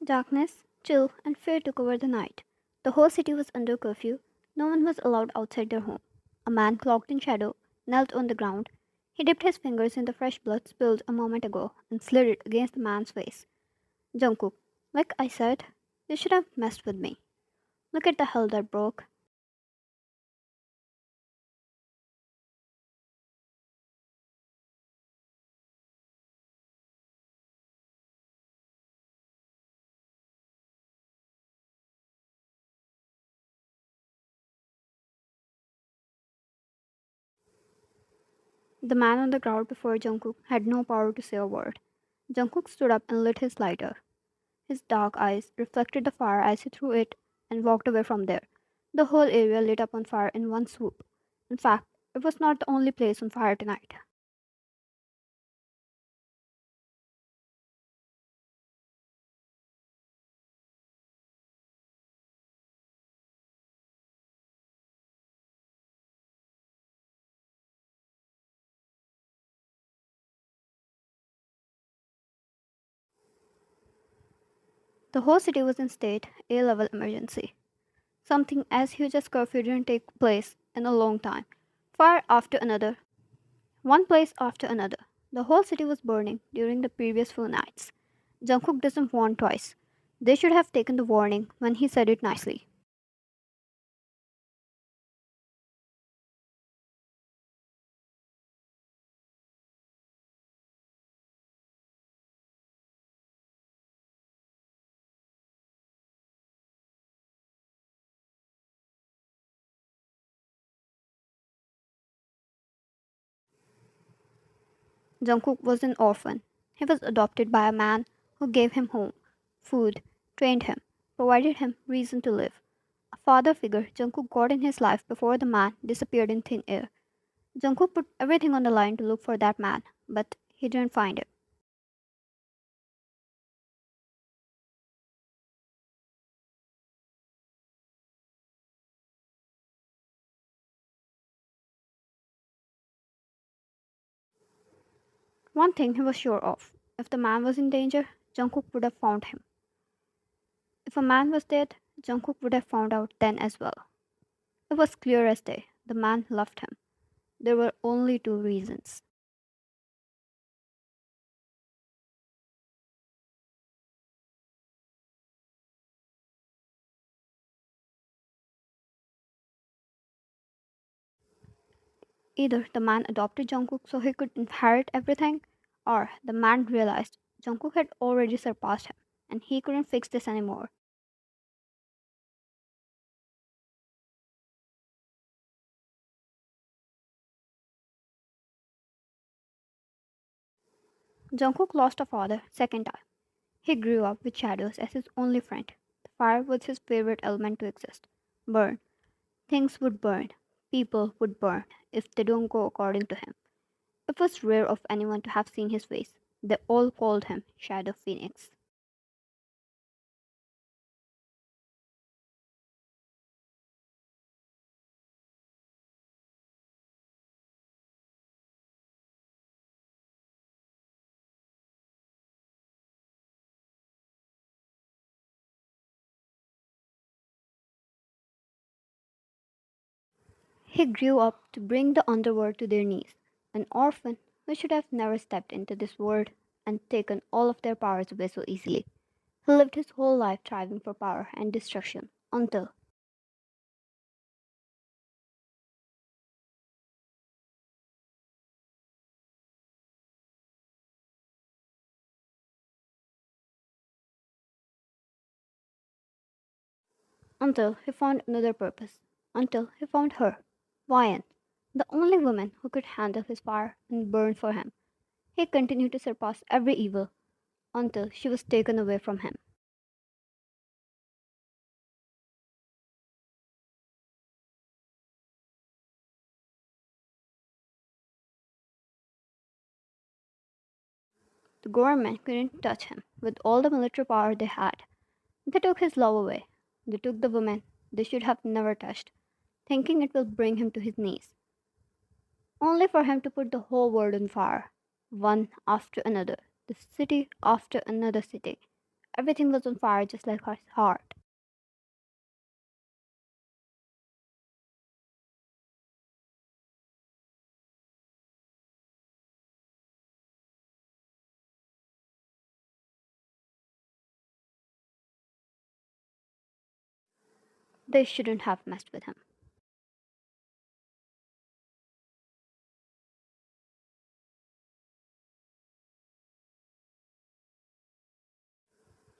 Darkness, chill, and fear took over the night. The whole city was under curfew. No one was allowed outside their home. A man cloaked in shadow knelt on the ground. He dipped his fingers in the fresh blood spilled a moment ago and slid it against the man's face. Jungkook, like I said, you should have messed with me. Look at the hell that broke. The man on the ground before Jungkook had no power to say a word. Jungkook stood up and lit his lighter. His dark eyes reflected the fire as he threw it and walked away from there. The whole area lit up on fire in one swoop. In fact, it was not the only place on fire tonight. The whole city was in state A level emergency. Something as huge as curfew didn't take place in a long time. Fire after another, one place after another. The whole city was burning during the previous few nights. Jungkook doesn't warn twice. They should have taken the warning when he said it nicely. Jungkook was an orphan. He was adopted by a man who gave him home, food, trained him, provided him reason to live. A father figure Jungkook got in his life before the man disappeared in thin air. Jungkook put everything on the line to look for that man, but he didn't find it. One thing he was sure of, if the man was in danger, Jungkook would have found him. If a man was dead, Jungkook would have found out then as well. It was clear as day. The man loved him. There were only two reasons. Either the man adopted Jungkook so he could inherit everything, or the man realized Jungkook had already surpassed him and he couldn't fix this anymore. Jungkook lost a father second time. He grew up with shadows as his only friend. The fire was his favorite element to exist. Burn. Things would burn. People would burn if they don't go according to him. It was rare of anyone to have seen his face. They all called him Shadow Phoenix. He grew up to bring the underworld to their knees, an orphan who should have never stepped into this world and taken all of their powers away so easily. He lived his whole life striving for power and destruction until he found another purpose, until he found her, Vian, the only woman who could handle his fire and burn for him. He continued to surpass every evil until she was taken away from him. The government couldn't touch him with all the military power they had. They took his love away. They took the woman they should have never touched, thinking it will bring him to his knees, only for him to put the whole world on fire, one after another, the city after another city. Everything was on fire just like her heart. They shouldn't have messed with him.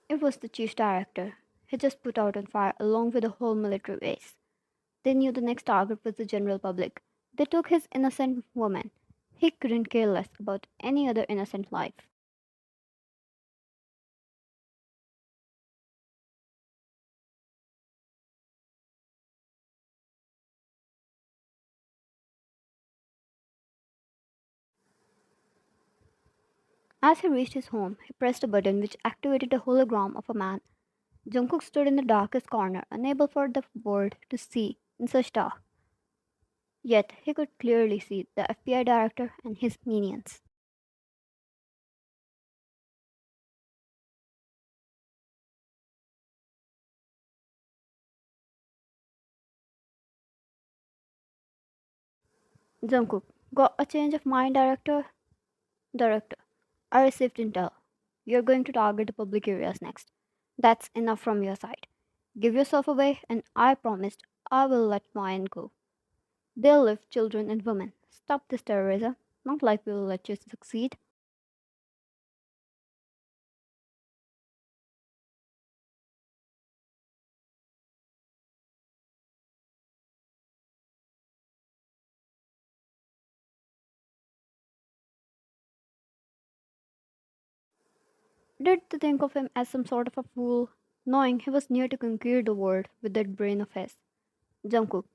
It was the chief director. He just put out on fire along with the whole military base. They knew the next target was the general public. They took his innocent woman. He couldn't care less about any other innocent life. As he reached his home, he pressed a button which activated a hologram of a man. Jungkook stood in the darkest corner, unable for the world to see in such dark. Yet he could clearly see the FBI director and his minions. Jungkook got a change of mind, Director, I received intel. You're going to target the public areas next. That's enough from your side. Give yourself away, and I promised I will let mine go. They'll live children and women. Stop this terrorism. Not like we'll let you succeed. Did they think of him as some sort of a fool, knowing he was near to conquer the world with that brain of his? Jungkook,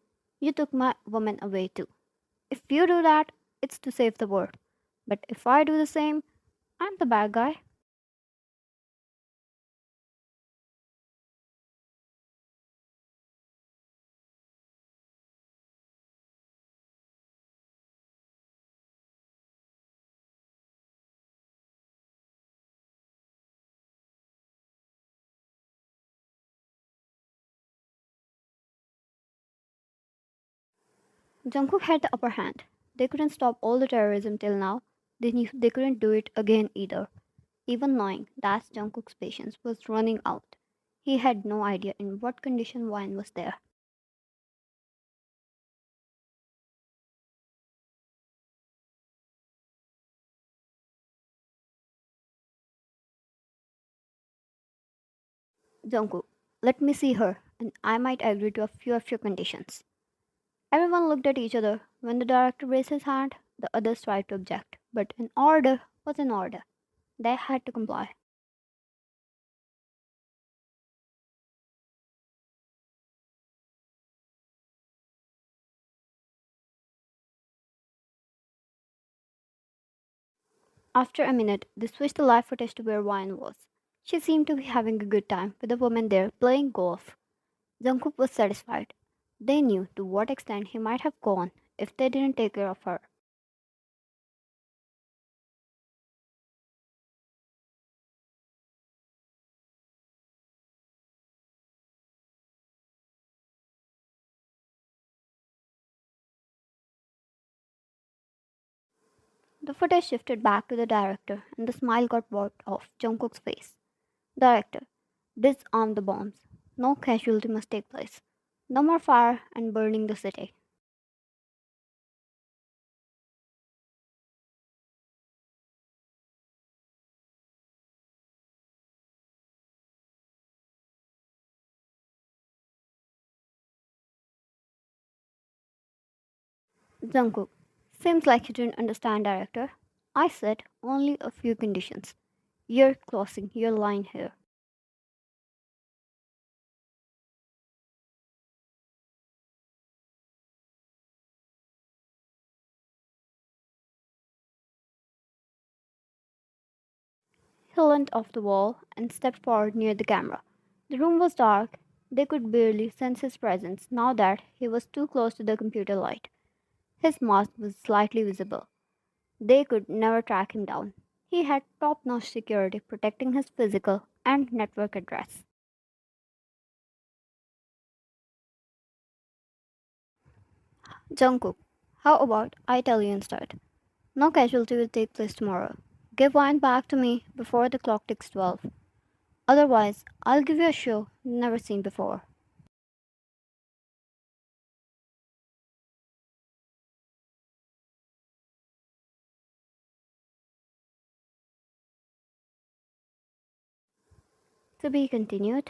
you took my woman away too. If you do that, it's to save the world. But if I do the same, I'm the bad guy. Jungkook had the upper hand. They couldn't stop all the terrorism till now. They knew they couldn't do it again either. Even knowing that Jungkook's patience was running out, he had no idea in what condition Wine was there. Jungkook, let me see her, and I might agree to a few of your conditions. Everyone looked at each other. When the director raised his hand, the others tried to object, but an order was an order. They had to comply. After a minute, they switched the live footage to where Wine was. She seemed to be having a good time with the woman there playing golf. Jungkook was satisfied. They knew to what extent he might have gone if they didn't take care of her. The footage shifted back to the director, and the smile got wiped off Jungkook's face. Director, disarm the bombs. No casualty must take place. No more fire and burning the city. Jungkook, seems like you didn't understand, director. I said only a few conditions. You're crossing your line here. He leant off the wall and stepped forward near the camera. The room was dark. They could barely sense his presence now that he was too close to the computer light. His mask was slightly visible. They could never track him down. He had top notch security protecting his physical and network address. Jungkook, how about I tell you instead? No casualty will take place tomorrow. Give wine back to me before the clock ticks 12. Otherwise, I'll give you a show never seen before. To be continued.